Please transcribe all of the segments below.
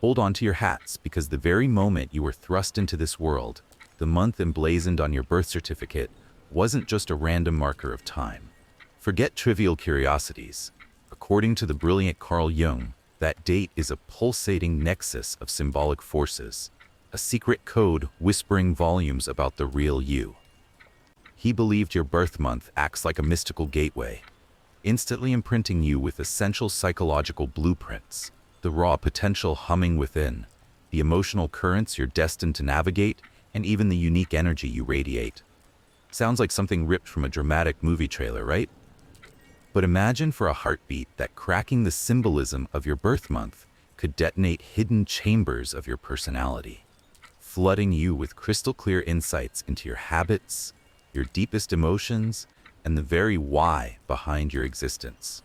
Hold on to your hats, because the very moment you were thrust into this world, the month emblazoned on your birth certificate wasn't just a random marker of time. Forget trivial curiosities. According to the brilliant Carl Jung, that date is a pulsating nexus of symbolic forces, a secret code whispering volumes about the real you. He believed your birth month acts like a mystical gateway, instantly imprinting you with essential psychological blueprints, the raw potential humming within, the emotional currents you're destined to navigate, and even the unique energy you radiate. Sounds like something ripped from a dramatic movie trailer, right? But imagine for a heartbeat that cracking the symbolism of your birth month could detonate hidden chambers of your personality, flooding you with crystal clear insights into your habits, your deepest emotions, and the very why behind your existence.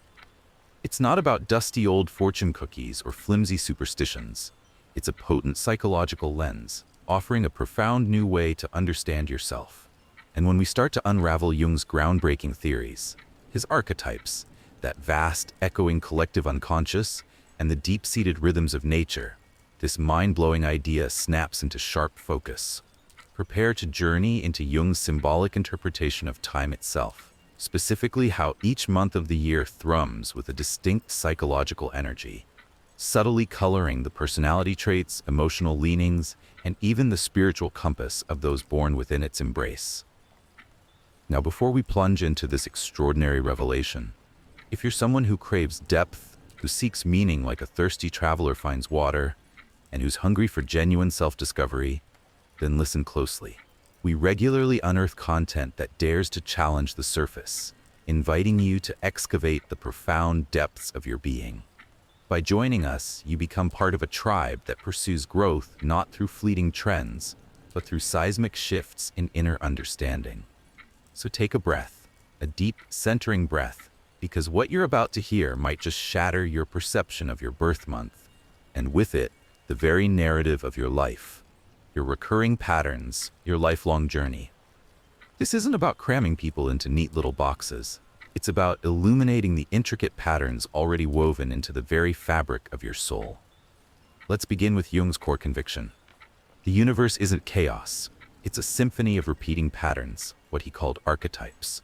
It's not about dusty old fortune cookies or flimsy superstitions. It's a potent psychological lens, offering a profound new way to understand yourself. And when we start to unravel Jung's groundbreaking theories, his archetypes, that vast, echoing collective unconscious, and the deep-seated rhythms of nature, this mind-blowing idea snaps into sharp focus. Prepare to journey into Jung's symbolic interpretation of time itself, specifically how each month of the year thrums with a distinct psychological energy, subtly coloring the personality traits, emotional leanings, and even the spiritual compass of those born within its embrace. Now, before we plunge into this extraordinary revelation, if you're someone who craves depth, who seeks meaning like a thirsty traveler finds water, and who's hungry for genuine self-discovery, then listen closely. We regularly unearth content that dares to challenge the surface, inviting you to excavate the profound depths of your being. By joining us, you become part of a tribe that pursues growth not through fleeting trends, but through seismic shifts in inner understanding. So take a breath, a deep, centering breath, because what you're about to hear might just shatter your perception of your birth month, and with it, the very narrative of your life, your recurring patterns, your lifelong journey. This isn't about cramming people into neat little boxes. It's about illuminating the intricate patterns already woven into the very fabric of your soul. Let's begin with Jung's core conviction. The universe isn't chaos. It's a symphony of repeating patterns, what he called archetypes.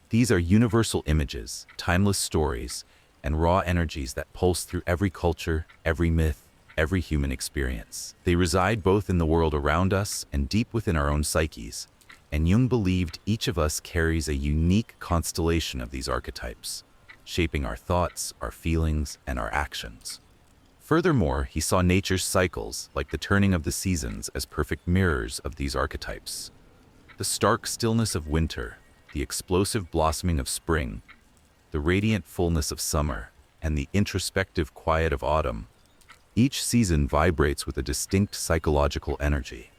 These are universal images, timeless stories, and raw energies that pulse through every culture, every myth, every human experience. They reside both in the world around us and deep within our own psyches, and Jung believed each of us carries a unique constellation of these archetypes, shaping our thoughts, our feelings, and our actions. Furthermore, he saw nature's cycles, like the turning of the seasons, as perfect mirrors of these archetypes. The stark stillness of winter, the explosive blossoming of spring, the radiant fullness of summer, and the introspective quiet of autumn. Each season vibrates with a distinct psychological energy.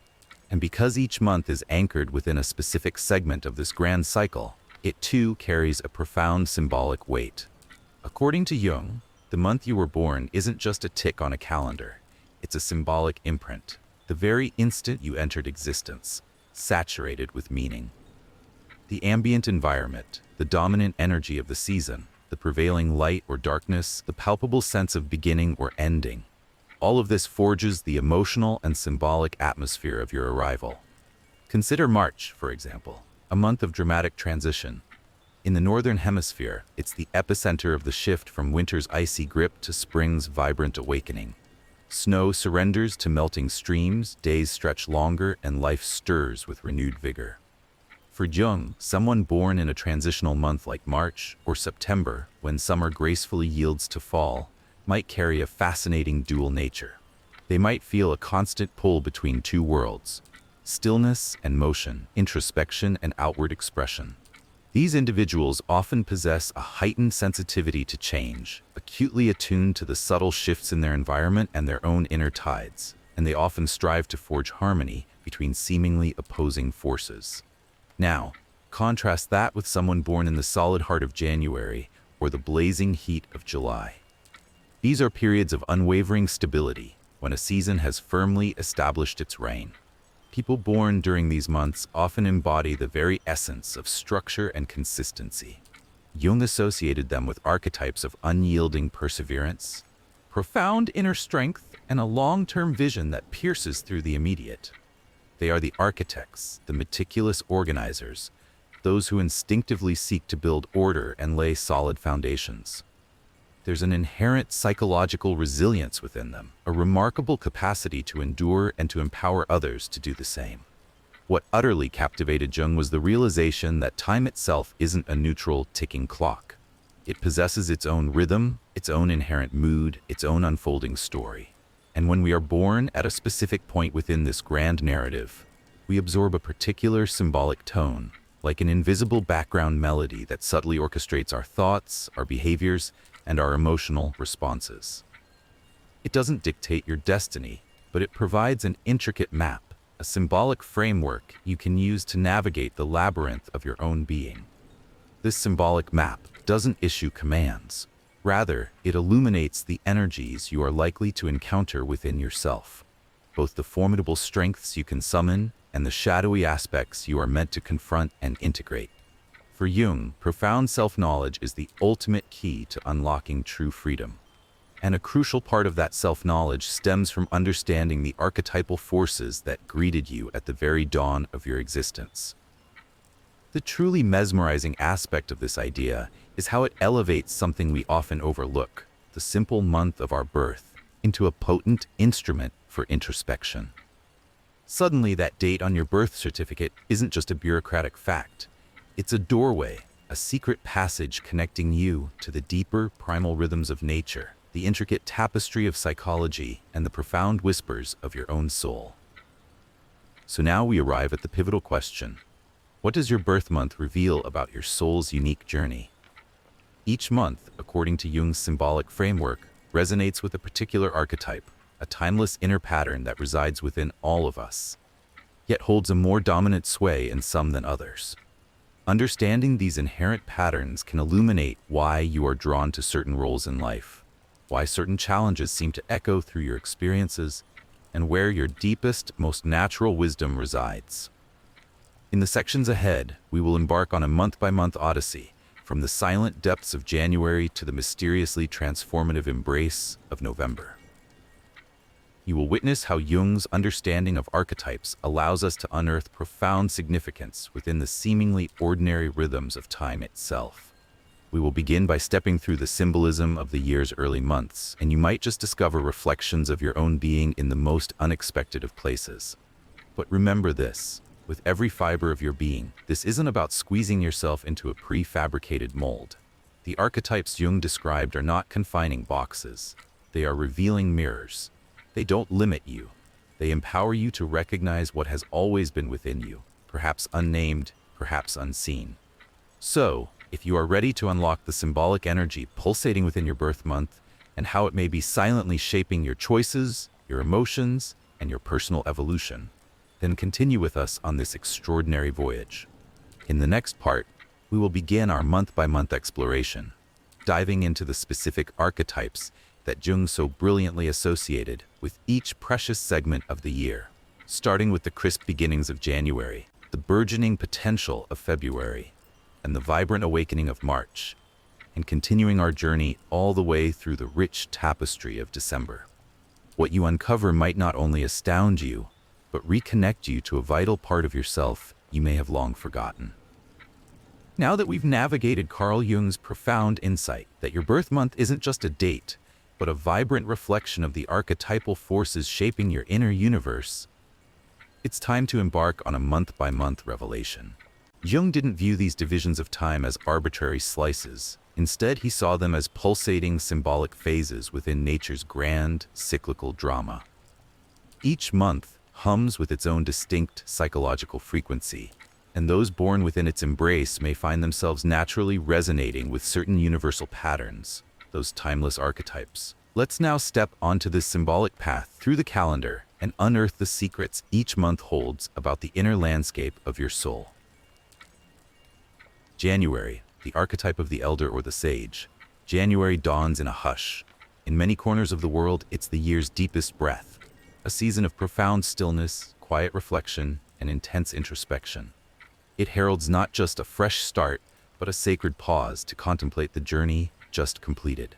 And because each month is anchored within a specific segment of this grand cycle, it too carries a profound symbolic weight. According to Jung, the month you were born isn't just a tick on a calendar. It's a symbolic imprint, the very instant you entered existence, saturated with meaning. The ambient environment, the dominant energy of the season, the prevailing light or darkness, the palpable sense of beginning or ending, all of this forges the emotional and symbolic atmosphere of your arrival. Consider March, for example, a month of dramatic transition. In the Northern Hemisphere, it's the epicenter of the shift from winter's icy grip to spring's vibrant awakening. Snow surrenders to melting streams, days stretch longer, and life stirs with renewed vigor. For Jung, someone born in a transitional month like March or September, when summer gracefully yields to fall, might carry a fascinating dual nature. They might feel a constant pull between two worlds, stillness and motion, introspection and outward expression. These individuals often possess a heightened sensitivity to change, acutely attuned to the subtle shifts in their environment and their own inner tides, and they often strive to forge harmony between seemingly opposing forces. Now, contrast that with someone born in the solid heart of January or the blazing heat of July. These are periods of unwavering stability, when a season has firmly established its reign. People born during these months often embody the very essence of structure and consistency. Jung associated them with archetypes of unyielding perseverance, profound inner strength, and a long-term vision that pierces through the immediate. They are the architects, the meticulous organizers, those who instinctively seek to build order and lay solid foundations. There's an inherent psychological resilience within them, a remarkable capacity to endure and to empower others to do the same. What utterly captivated Jung was the realization that time itself isn't a neutral, ticking clock. It possesses its own rhythm, its own inherent mood, its own unfolding story. And when we are born at a specific point within this grand narrative, we absorb a particular symbolic tone, like an invisible background melody that subtly orchestrates our thoughts, our behaviors, and our emotional responses. It doesn't dictate your destiny, but it provides an intricate map, a symbolic framework you can use to navigate the labyrinth of your own being. This symbolic map doesn't issue commands. Rather, it illuminates the energies you are likely to encounter within yourself, both the formidable strengths you can summon and the shadowy aspects you are meant to confront and integrate. For Jung, profound self-knowledge is the ultimate key to unlocking true freedom. And a crucial part of that self-knowledge stems from understanding the archetypal forces that greeted you at the very dawn of your existence. The truly mesmerizing aspect of this idea is how it elevates something we often overlook, the simple month of our birth, into a potent instrument for introspection. Suddenly, that date on your birth certificate isn't just a bureaucratic fact. It's a doorway, a secret passage connecting you to the deeper primal rhythms of nature, the intricate tapestry of psychology, and the profound whispers of your own soul. So now we arrive at the pivotal question. What does your birth month reveal about your soul's unique journey? Each month, according to Jung's symbolic framework, resonates with a particular archetype, a timeless inner pattern that resides within all of us, yet holds a more dominant sway in some than others. Understanding these inherent patterns can illuminate why you are drawn to certain roles in life, why certain challenges seem to echo through your experiences, and where your deepest, most natural wisdom resides. In the sections ahead, we will embark on a month-by-month odyssey, from the silent depths of January to the mysteriously transformative embrace of November. You will witness how Jung's understanding of archetypes allows us to unearth profound significance within the seemingly ordinary rhythms of time itself. We will begin by stepping through the symbolism of the year's early months, and you might just discover reflections of your own being in the most unexpected of places. But remember this, with every fiber of your being, this isn't about squeezing yourself into a prefabricated mold. The archetypes Jung described are not confining boxes. They are revealing mirrors. They don't limit you. They empower you to recognize what has always been within you, perhaps unnamed, perhaps unseen. So, if you are ready to unlock the symbolic energy pulsating within your birth month and how it may be silently shaping your choices, your emotions, and your personal evolution, then continue with us on this extraordinary voyage. In the next part, we will begin our month-by-month exploration, diving into the specific archetypes that Jung so brilliantly associated with each precious segment of the year, starting with the crisp beginnings of January, the burgeoning potential of February, and the vibrant awakening of March, and continuing our journey all the way through the rich tapestry of December. What you uncover might not only astound you, but reconnect you to a vital part of yourself you may have long forgotten. Now that we've navigated Carl Jung's profound insight that your birth month isn't just a date, but a vibrant reflection of the archetypal forces shaping your inner universe, it's time to embark on a month-by-month revelation. Jung didn't view these divisions of time as arbitrary slices. Instead, he saw them as pulsating symbolic phases within nature's grand, cyclical drama. Each month hums with its own distinct psychological frequency, and those born within its embrace may find themselves naturally resonating with certain universal patterns, those timeless archetypes. Let's now step onto this symbolic path through the calendar and unearth the secrets each month holds about the inner landscape of your soul. January, the archetype of the elder or the sage. January dawns in a hush. In many corners of the world, it's the year's deepest breath, a season of profound stillness, quiet reflection, and intense introspection. It heralds not just a fresh start, but a sacred pause to contemplate the journey just completed.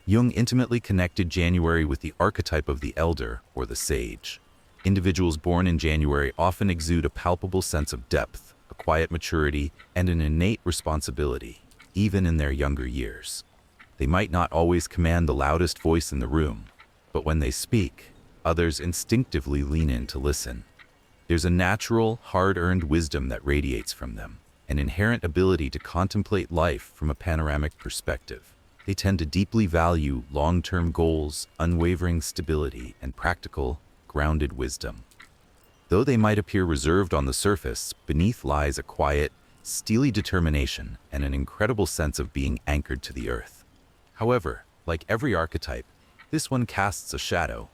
Jung intimately connected January with the archetype of the elder or the sage. Individuals born in January often exude a palpable sense of depth, a quiet maturity, and an innate responsibility, even in their younger years. They might not always command the loudest voice in the room, but when they speak, others instinctively lean in to listen. There's a natural, hard-earned wisdom that radiates from them, an inherent ability to contemplate life from a panoramic perspective. They tend to deeply value long-term goals, unwavering stability, and practical, grounded wisdom. Though they might appear reserved on the surface, beneath lies a quiet, steely determination and an incredible sense of being anchored to the earth. However, like every archetype, this one casts a shadow.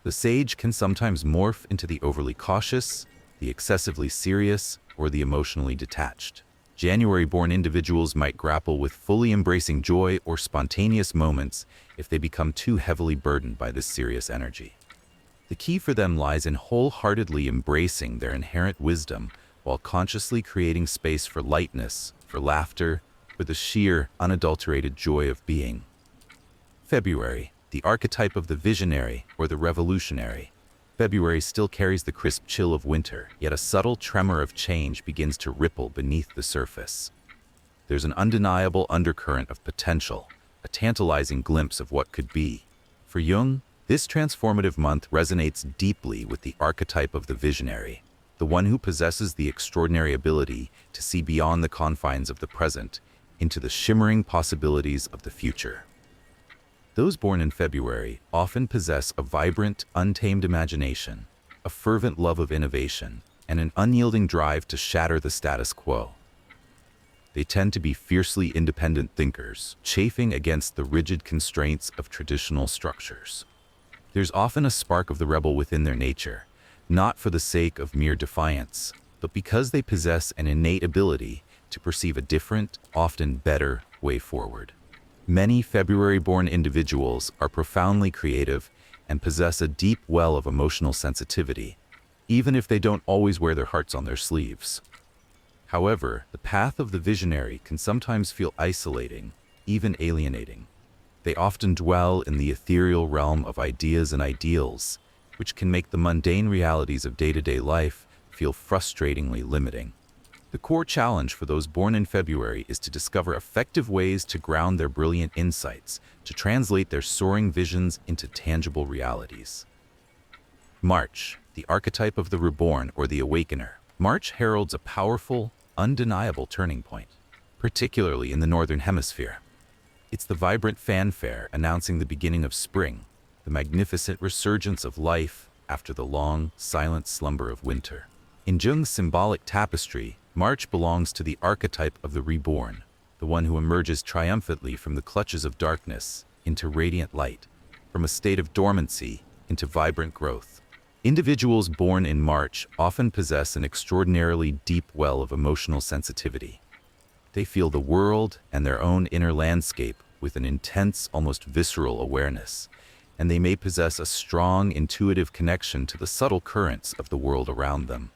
The sage can sometimes morph into the overly cautious, the excessively serious, or the emotionally detached. January-born individuals might grapple with fully embracing joy or spontaneous moments if they become too heavily burdened by this serious energy. The key for them lies in wholeheartedly embracing their inherent wisdom while consciously creating space for lightness, for laughter, for the sheer, unadulterated joy of being. February, the archetype of the visionary or the revolutionary. February still carries the crisp chill of winter, yet a subtle tremor of change begins to ripple beneath the surface. There's an undeniable undercurrent of potential, a tantalizing glimpse of what could be. For Jung, this transformative month resonates deeply with the archetype of the visionary, the one who possesses the extraordinary ability to see beyond the confines of the present into the shimmering possibilities of the future. Those born in February often possess a vibrant, untamed imagination, a fervent love of innovation, and an unyielding drive to shatter the status quo. They tend to be fiercely independent thinkers, chafing against the rigid constraints of traditional structures. There's often a spark of the rebel within their nature, not for the sake of mere defiance, but because they possess an innate ability to perceive a different, often better, way forward. Many February-born individuals are profoundly creative and possess a deep well of emotional sensitivity, even if they don't always wear their hearts on their sleeves. However, the path of the visionary can sometimes feel isolating, even alienating. They often dwell in the ethereal realm of ideas and ideals, which can make the mundane realities of day-to-day life feel frustratingly limiting. The core challenge for those born in February is to discover effective ways to ground their brilliant insights, to translate their soaring visions into tangible realities. March, the archetype of the reborn or the awakener. March heralds a powerful, undeniable turning point, particularly in the Northern Hemisphere. It's the vibrant fanfare announcing the beginning of spring, the magnificent resurgence of life after the long, silent slumber of winter. In Jung's symbolic tapestry, March belongs to the archetype of the reborn, the one who emerges triumphantly from the clutches of darkness into radiant light, from a state of dormancy into vibrant growth. Individuals born in March often possess an extraordinarily deep well of emotional sensitivity. They feel the world and their own inner landscape with an intense, almost visceral awareness, and they may possess a strong, intuitive connection to the subtle currents of the world around them.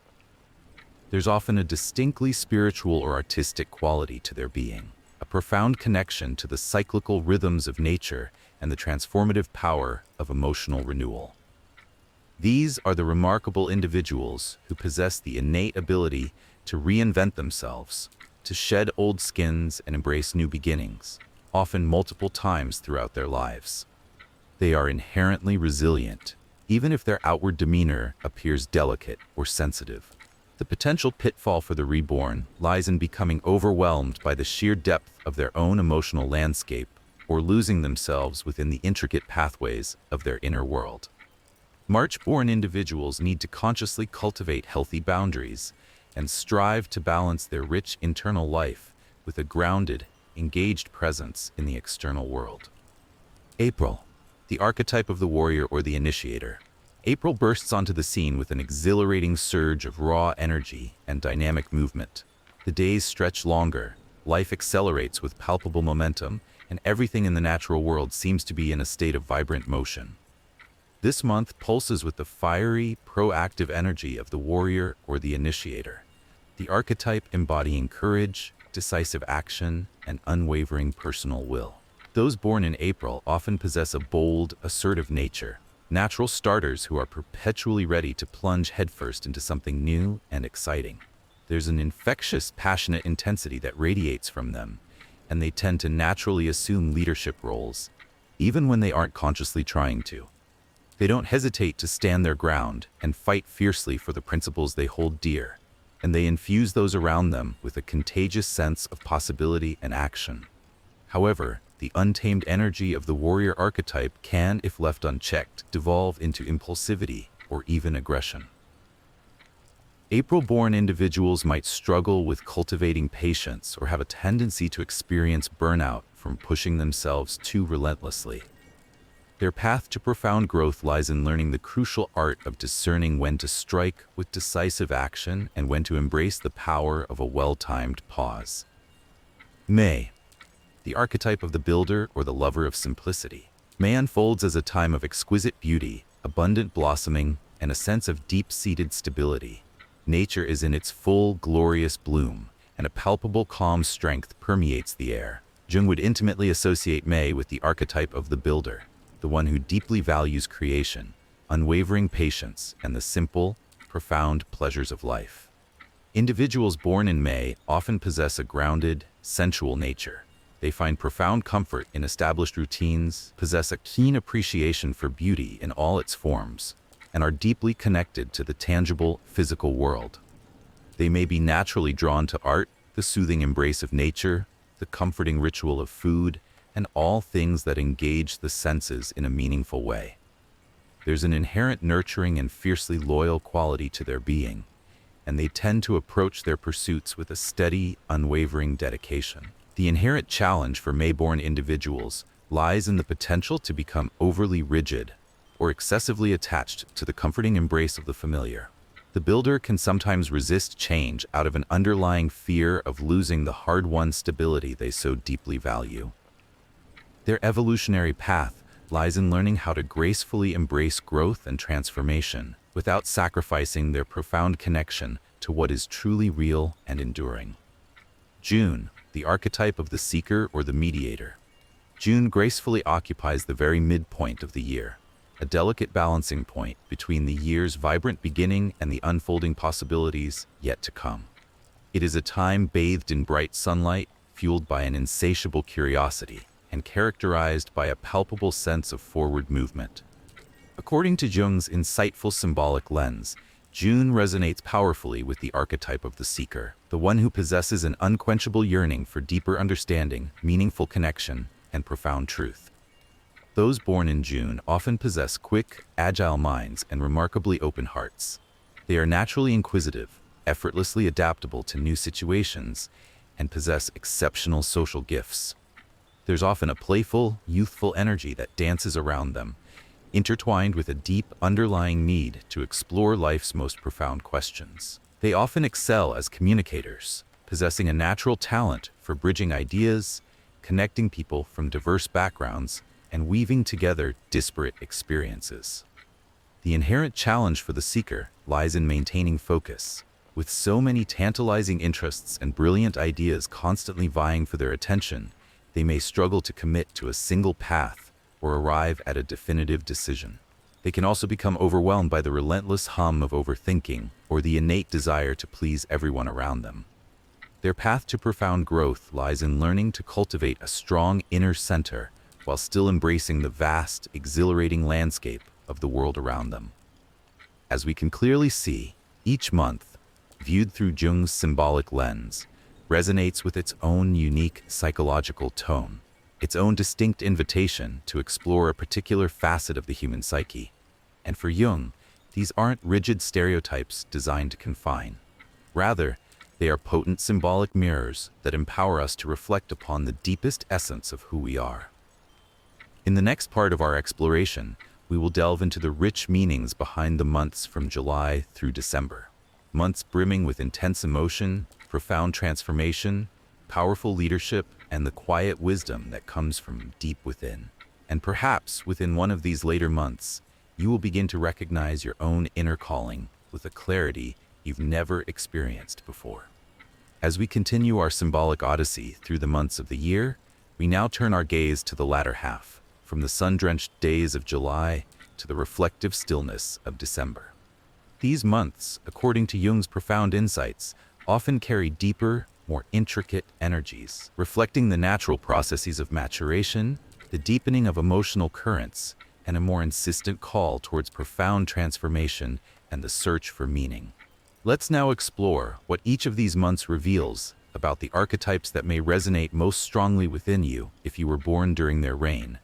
There's often a distinctly spiritual or artistic quality to their being, a profound connection to the cyclical rhythms of nature and the transformative power of emotional renewal. These are the remarkable individuals who possess the innate ability to reinvent themselves, to shed old skins and embrace new beginnings, often multiple times throughout their lives. They are inherently resilient, even if their outward demeanor appears delicate or sensitive. The potential pitfall for the reborn lies in becoming overwhelmed by the sheer depth of their own emotional landscape or losing themselves within the intricate pathways of their inner world. March-born individuals need to consciously cultivate healthy boundaries and strive to balance their rich internal life with a grounded, engaged presence in the external world. April, the archetype of the warrior or the initiator. April bursts onto the scene with an exhilarating surge of raw energy and dynamic movement. The days stretch longer, life accelerates with palpable momentum, and everything in the natural world seems to be in a state of vibrant motion. This month pulses with the fiery, proactive energy of the warrior or the initiator, the archetype embodying courage, decisive action, and unwavering personal will. Those born in April often possess a bold, assertive nature, natural starters who are perpetually ready to plunge headfirst into something new and exciting. There's an infectious, passionate intensity that radiates from them, and they tend to naturally assume leadership roles, even when they aren't consciously trying to. They don't hesitate to stand their ground and fight fiercely for the principles they hold dear, and they infuse those around them with a contagious sense of possibility and action. However, the untamed energy of the warrior archetype can, if left unchecked, devolve into impulsivity or even aggression. April-born individuals might struggle with cultivating patience or have a tendency to experience burnout from pushing themselves too relentlessly. Their path to profound growth lies in learning the crucial art of discerning when to strike with decisive action and when to embrace the power of a well-timed pause. May, the archetype of the builder or the lover of simplicity. May unfolds as a time of exquisite beauty, abundant blossoming, and a sense of deep-seated stability. Nature is in its full, glorious bloom, and a palpable calm strength permeates the air. Jung would intimately associate May with the archetype of the builder, the one who deeply values creation, unwavering patience, and the simple, profound pleasures of life. Individuals born in May often possess a grounded, sensual nature. They find profound comfort in established routines, possess a keen appreciation for beauty in all its forms, and are deeply connected to the tangible, physical world. They may be naturally drawn to art, the soothing embrace of nature, the comforting ritual of food, and all things that engage the senses in a meaningful way. There's an inherent nurturing and fiercely loyal quality to their being, and they tend to approach their pursuits with a steady, unwavering dedication. The inherent challenge for May-born individuals lies in the potential to become overly rigid or excessively attached to the comforting embrace of the familiar. The builder can sometimes resist change out of an underlying fear of losing the hard-won stability they so deeply value. Their evolutionary path lies in learning how to gracefully embrace growth and transformation without sacrificing their profound connection to what is truly real and enduring. June, the archetype of the seeker or the mediator. June gracefully occupies the very midpoint of the year, a delicate balancing point between the year's vibrant beginning and the unfolding possibilities yet to come. It is a time bathed in bright sunlight, fueled by an insatiable curiosity, and characterized by a palpable sense of forward movement. According to Jung's insightful symbolic lens, June resonates powerfully with the archetype of the seeker, the one who possesses an unquenchable yearning for deeper understanding, meaningful connection, and profound truth. Those born in June often possess quick, agile minds and remarkably open hearts. They are naturally inquisitive, effortlessly adaptable to new situations, and possess exceptional social gifts. There's often a playful, youthful energy that dances around them, intertwined with a deep, underlying need to explore life's most profound questions. They often excel as communicators, possessing a natural talent for bridging ideas, connecting people from diverse backgrounds, and weaving together disparate experiences. The inherent challenge for the seeker lies in maintaining focus. With so many tantalizing interests and brilliant ideas constantly vying for their attention, they may struggle to commit to a single path or arrive at a definitive decision. They can also become overwhelmed by the relentless hum of overthinking or the innate desire to please everyone around them. Their path to profound growth lies in learning to cultivate a strong inner center while still embracing the vast, exhilarating landscape of the world around them. As we can clearly see, each month, viewed through Jung's symbolic lens, resonates with its own unique psychological tone, its own distinct invitation to explore a particular facet of the human psyche. And for Jung, these aren't rigid stereotypes designed to confine. Rather, they are potent symbolic mirrors that empower us to reflect upon the deepest essence of who we are. In the next part of our exploration, we will delve into the rich meanings behind the months from July through December. Months brimming with intense emotion, profound transformation, powerful leadership, and the quiet wisdom that comes from deep within. And perhaps within one of these later months, you will begin to recognize your own inner calling with a clarity you've never experienced before. As we continue our symbolic odyssey through the months of the year, We now turn our gaze to the latter half, from the sun-drenched days of July to the reflective stillness of December. These months, according to Jung's profound insights, often carry deeper, more intricate energies, reflecting the natural processes of maturation, the deepening of emotional currents, and a more insistent call towards profound transformation and the search for meaning. Let's now explore what each of these months reveals about the archetypes that may resonate most strongly within you if you were born during their reign,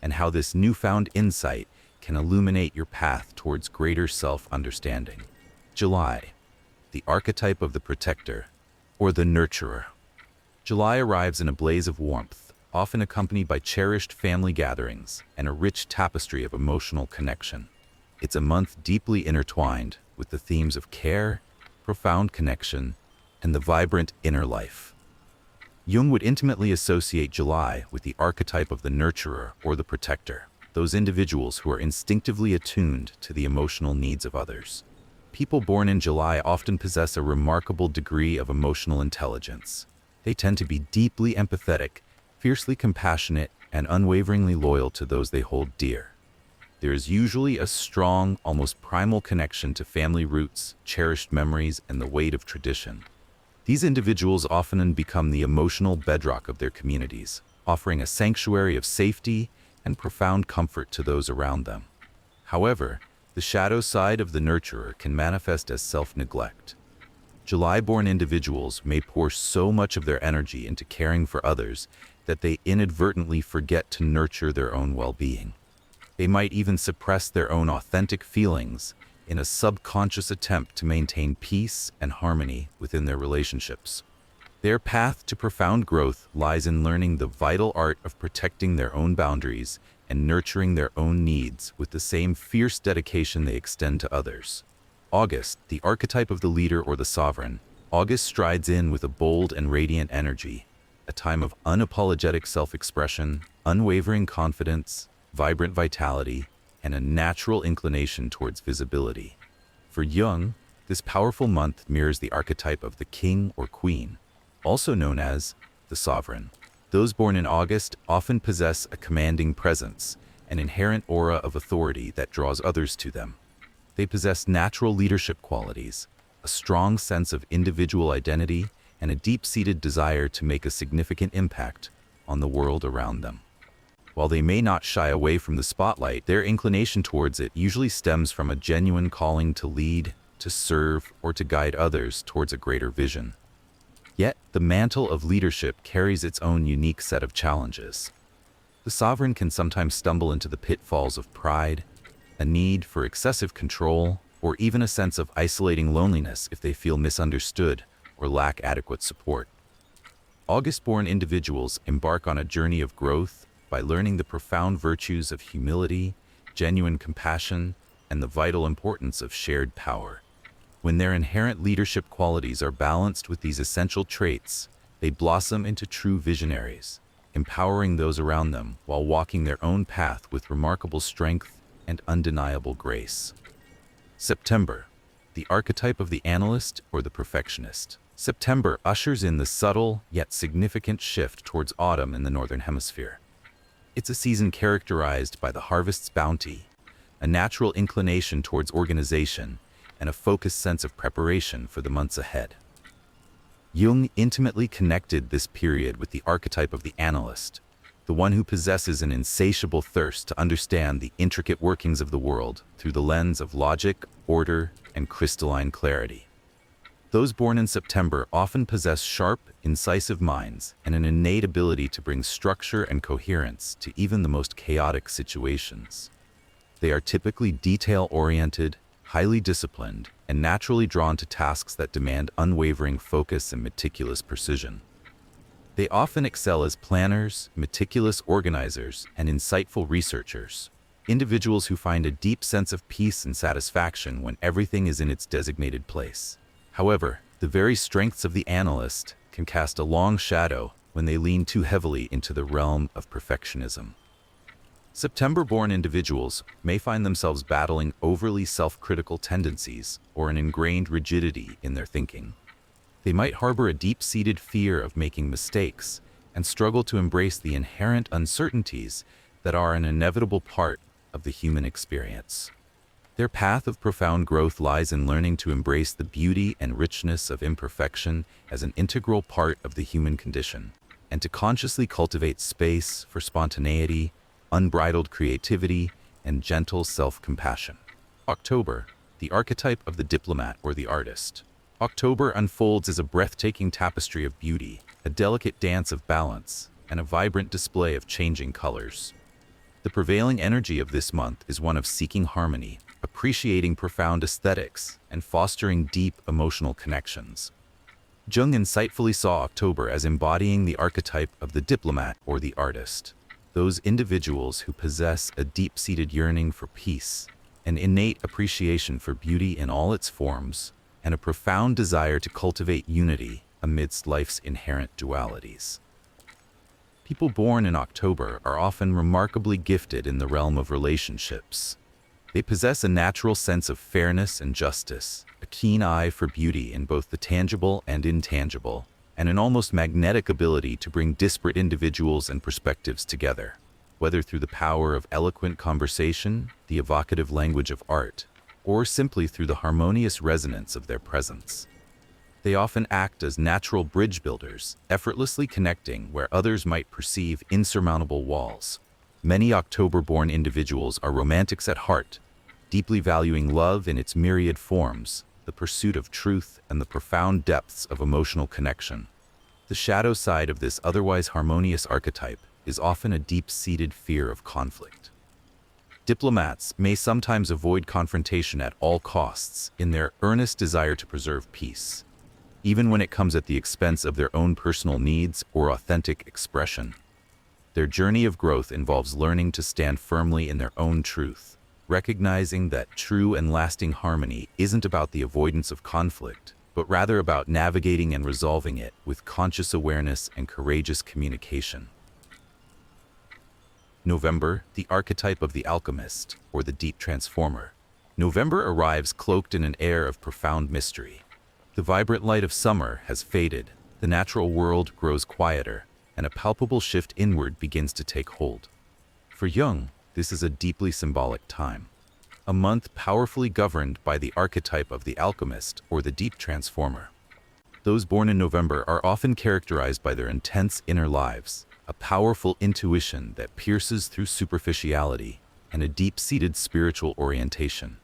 and how this newfound insight can illuminate your path towards greater self-understanding. July, the archetype of the protector, or the nurturer. July arrives in a blaze of warmth, often accompanied by cherished family gatherings and a rich tapestry of emotional connection. It's a month deeply intertwined with the themes of care, profound connection, and the vibrant inner life. Jung would intimately associate July with the archetype of the nurturer or the protector, those individuals who are instinctively attuned to the emotional needs of others. People born in July often possess a remarkable degree of emotional intelligence. They tend to be deeply empathetic, fiercely compassionate, and unwaveringly loyal to those they hold dear. There is usually a strong, almost primal connection to family roots, cherished memories, and the weight of tradition. These individuals often become the emotional bedrock of their communities, offering a sanctuary of safety and profound comfort to those around them. However, the shadow side of the nurturer can manifest as self-neglect. July-born individuals may pour so much of their energy into caring for others that they inadvertently forget to nurture their own well-being. They might even suppress their own authentic feelings in a subconscious attempt to maintain peace and harmony within their relationships. Their path to profound growth lies in learning the vital art of protecting their own boundaries and nurturing their own needs with the same fierce dedication they extend to others. August, the archetype of the leader or the sovereign. August strides in with a bold and radiant energy, a time of unapologetic self-expression, unwavering confidence, vibrant vitality, and a natural inclination towards visibility. For Jung, this powerful month mirrors the archetype of the king or queen, also known as the sovereign. Those born in August often possess a commanding presence, an inherent aura of authority that draws others to them. They possess natural leadership qualities, a strong sense of individual identity, and a deep-seated desire to make a significant impact on the world around them. While they may not shy away from the spotlight, their inclination towards it usually stems from a genuine calling to lead, to serve, or to guide others towards a greater vision. Yet, the mantle of leadership carries its own unique set of challenges. The sovereign can sometimes stumble into the pitfalls of pride, a need for excessive control, or even a sense of isolating loneliness if they feel misunderstood or lack adequate support. August-born individuals embark on a journey of growth by learning the profound virtues of humility, genuine compassion, and the vital importance of shared power. When their inherent leadership qualities are balanced with these essential traits, they blossom into true visionaries, empowering those around them while walking their own path with remarkable strength and undeniable grace. September, the archetype of the analyst or the perfectionist. September ushers in the subtle yet significant shift towards autumn in the Northern Hemisphere. It's a season characterized by the harvest's bounty, a natural inclination towards organization, and a focused sense of preparation for the months ahead. Jung intimately connected this period with the archetype of the analyst, the one who possesses an insatiable thirst to understand the intricate workings of the world through the lens of logic, order, and crystalline clarity. Those born in September often possess sharp, incisive minds and an innate ability to bring structure and coherence to even the most chaotic situations. They are typically detail-oriented, highly disciplined, and naturally drawn to tasks that demand unwavering focus and meticulous precision. They often excel as planners, meticulous organizers, and insightful researchers, individuals who find a deep sense of peace and satisfaction when everything is in its designated place. However, the very strengths of the analyst can cast a long shadow when they lean too heavily into the realm of perfectionism. September-born individuals may find themselves battling overly self-critical tendencies or an ingrained rigidity in their thinking. They might harbor a deep-seated fear of making mistakes and struggle to embrace the inherent uncertainties that are an inevitable part of the human experience. Their path of profound growth lies in learning to embrace the beauty and richness of imperfection as an integral part of the human condition, and to consciously cultivate space for spontaneity, unbridled creativity, and gentle self-compassion. October, the archetype of the diplomat or the artist. October unfolds as a breathtaking tapestry of beauty, a delicate dance of balance, and a vibrant display of changing colors. The prevailing energy of this month is one of seeking harmony, appreciating profound aesthetics, and fostering deep emotional connections. Jung insightfully saw October as embodying the archetype of the diplomat or the artist, those individuals who possess a deep-seated yearning for peace, an innate appreciation for beauty in all its forms, and a profound desire to cultivate unity amidst life's inherent dualities. People born in October are often remarkably gifted in the realm of relationships. They possess a natural sense of fairness and justice, a keen eye for beauty in both the tangible and intangible, and an almost magnetic ability to bring disparate individuals and perspectives together, whether through the power of eloquent conversation, the evocative language of art, or simply through the harmonious resonance of their presence. They often act as natural bridge builders, effortlessly connecting where others might perceive insurmountable walls. Many October-born individuals are romantics at heart, deeply valuing love in its myriad forms, the pursuit of truth, and the profound depths of emotional connection. The shadow side of this otherwise harmonious archetype is often a deep-seated fear of conflict. Diplomats may sometimes avoid confrontation at all costs in their earnest desire to preserve peace, even when it comes at the expense of their own personal needs or authentic expression. Their journey of growth involves learning to stand firmly in their own truth, recognizing that true and lasting harmony isn't about the avoidance of conflict, but rather about navigating and resolving it with conscious awareness and courageous communication. November, the archetype of the alchemist, or the deep transformer. November arrives cloaked in an air of profound mystery. The vibrant light of summer has faded, the natural world grows quieter, and a palpable shift inward begins to take hold. For Jung, this is a deeply symbolic time, a month powerfully governed by the archetype of the alchemist or the deep transformer. Those born in November are often characterized by their intense inner lives, a powerful intuition that pierces through superficiality, and a deep-seated spiritual orientation.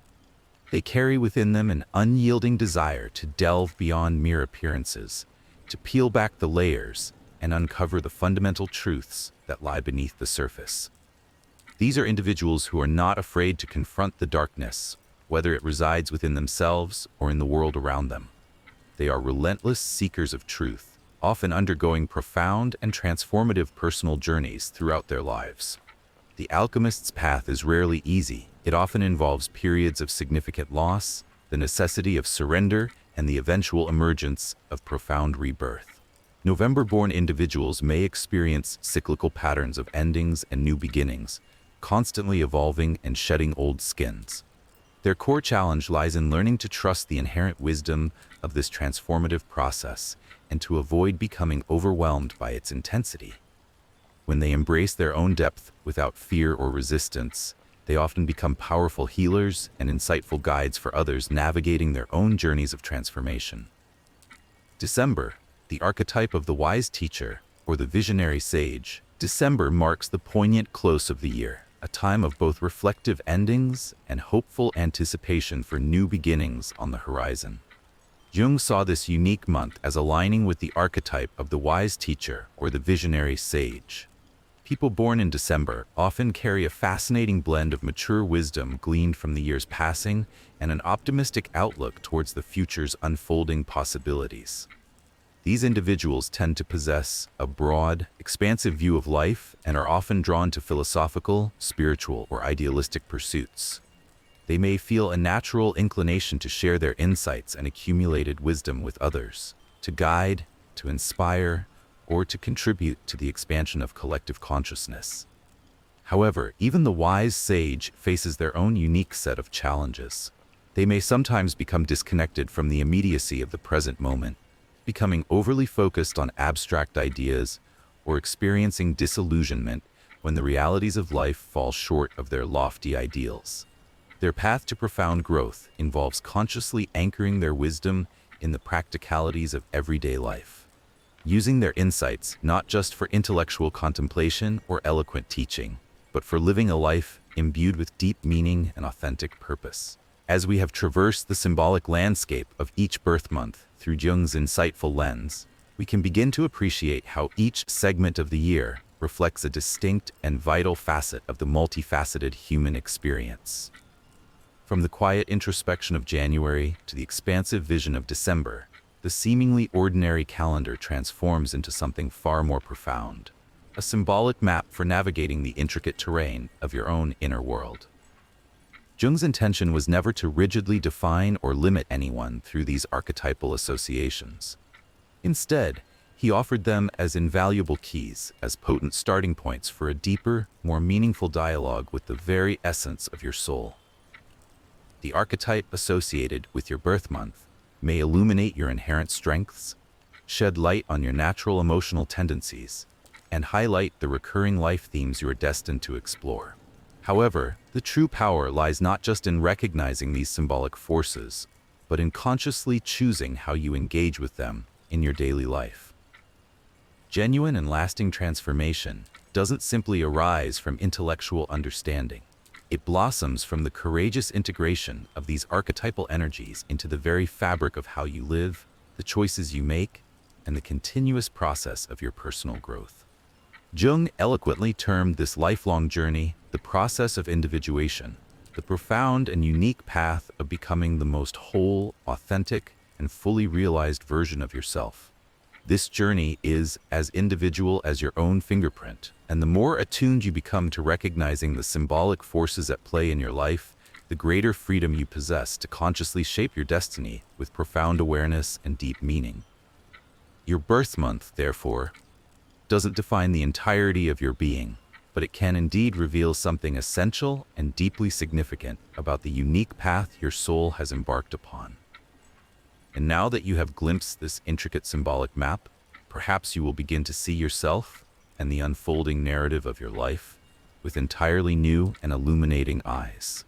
They carry within them an unyielding desire to delve beyond mere appearances, to peel back the layers and uncover the fundamental truths that lie beneath the surface. These are individuals who are not afraid to confront the darkness, whether it resides within themselves or in the world around them. They are relentless seekers of truth, often undergoing profound and transformative personal journeys throughout their lives. The alchemist's path is rarely easy. It often involves periods of significant loss, the necessity of surrender, and the eventual emergence of profound rebirth. November-born individuals may experience cyclical patterns of endings and new beginnings, constantly evolving and shedding old skins. Their core challenge lies in learning to trust the inherent wisdom of this transformative process and to avoid becoming overwhelmed by its intensity. When they embrace their own depth without fear or resistance, they often become powerful healers and insightful guides for others navigating their own journeys of transformation. December, the archetype of the wise teacher or the visionary sage. December marks the poignant close of the year, a time of both reflective endings and hopeful anticipation for new beginnings on the horizon. Jung saw this unique month as aligning with the archetype of the wise teacher or the visionary sage. People born in December often carry a fascinating blend of mature wisdom gleaned from the years passing and an optimistic outlook towards the future's unfolding possibilities. These individuals tend to possess a broad, expansive view of life and are often drawn to philosophical, spiritual, or idealistic pursuits. They may feel a natural inclination to share their insights and accumulated wisdom with others, to guide, to inspire, or to contribute to the expansion of collective consciousness. However, even the wise sage faces their own unique set of challenges. They may sometimes become disconnected from the immediacy of the present moment, becoming overly focused on abstract ideas or experiencing disillusionment when the realities of life fall short of their lofty ideals. Their path to profound growth involves consciously anchoring their wisdom in the practicalities of everyday life, using their insights not just for intellectual contemplation or eloquent teaching, but for living a life imbued with deep meaning and authentic purpose. As we have traversed the symbolic landscape of each birth month through Jung's insightful lens, we can begin to appreciate how each segment of the year reflects a distinct and vital facet of the multifaceted human experience. From the quiet introspection of January to the expansive vision of December, the seemingly ordinary calendar transforms into something far more profound, a symbolic map for navigating the intricate terrain of your own inner world. Jung's intention was never to rigidly define or limit anyone through these archetypal associations. Instead, he offered them as invaluable keys, as potent starting points for a deeper, more meaningful dialogue with the very essence of your soul. The archetype associated with your birth month may illuminate your inherent strengths, shed light on your natural emotional tendencies, and highlight the recurring life themes you are destined to explore. However, the true power lies not just in recognizing these symbolic forces, but in consciously choosing how you engage with them in your daily life. Genuine and lasting transformation doesn't simply arise from intellectual understanding. It blossoms from the courageous integration of these archetypal energies into the very fabric of how you live, the choices you make, and the continuous process of your personal growth. Jung eloquently termed this lifelong journey the process of individuation, the profound and unique path of becoming the most whole, authentic, and fully realized version of yourself. This journey is as individual as your own fingerprint, and the more attuned you become to recognizing the symbolic forces at play in your life, the greater freedom you possess to consciously shape your destiny with profound awareness and deep meaning. Your birth month, therefore, doesn't define the entirety of your being, but it can indeed reveal something essential and deeply significant about the unique path your soul has embarked upon. And now that you have glimpsed this intricate symbolic map, perhaps you will begin to see yourself and the unfolding narrative of your life with entirely new and illuminating eyes.